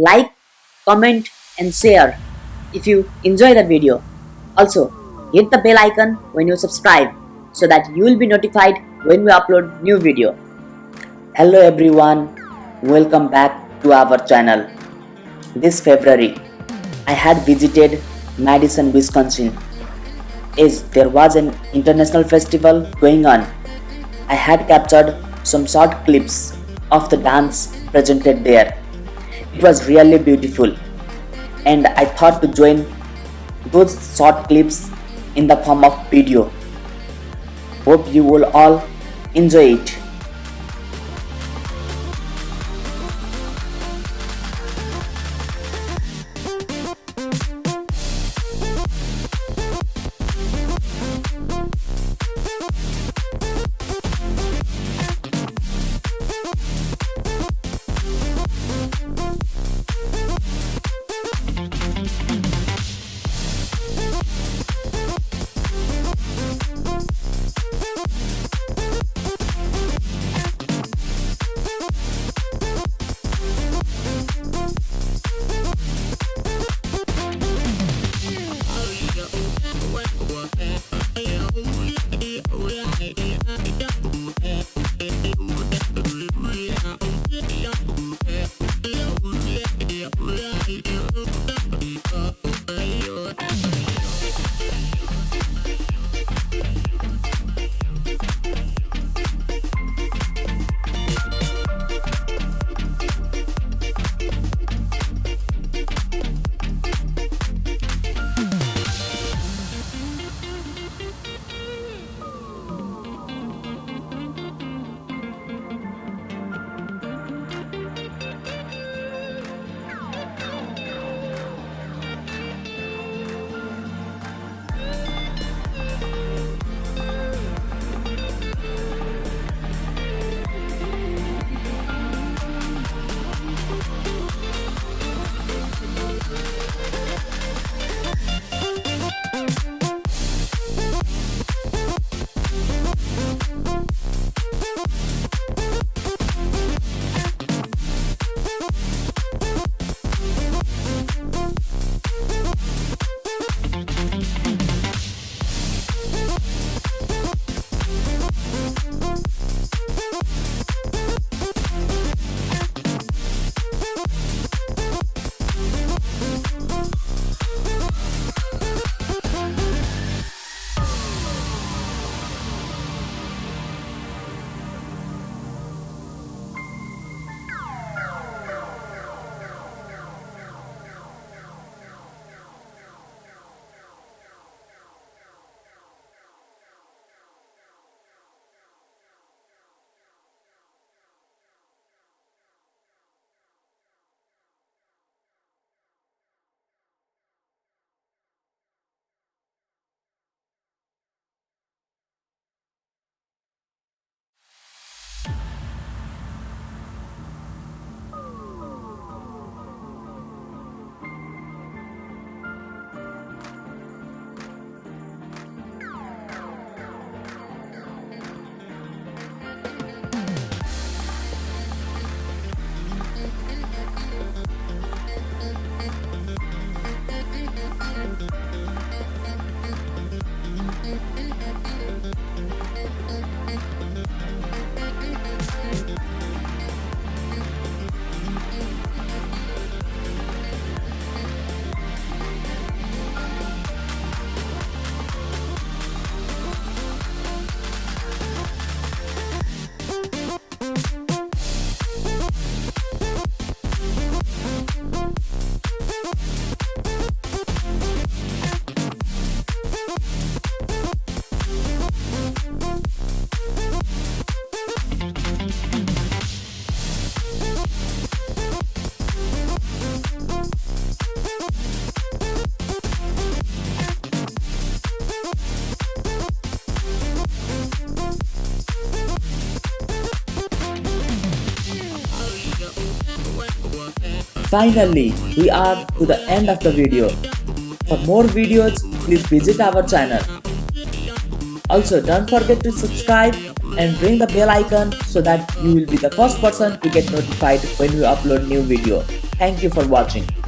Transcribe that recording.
like, comment and share if you enjoy the video. Also, hit the bell icon when you subscribe so that you will be notified when we upload new video. Hello everyone, welcome back to our channel. This February, I had visited Madison, Wisconsin, as there was an international festival going on. I had captured some short clips of the dance presented there. It was really beautiful, and I thought to join those short clips in the form of video. Hope you will all enjoy it. Finally, we are to the end of the video. For more videos, please visit our channel. Also, don't forget to subscribe and ring the bell icon so that you will be the first person to get notified when we upload new video. Thank you for watching.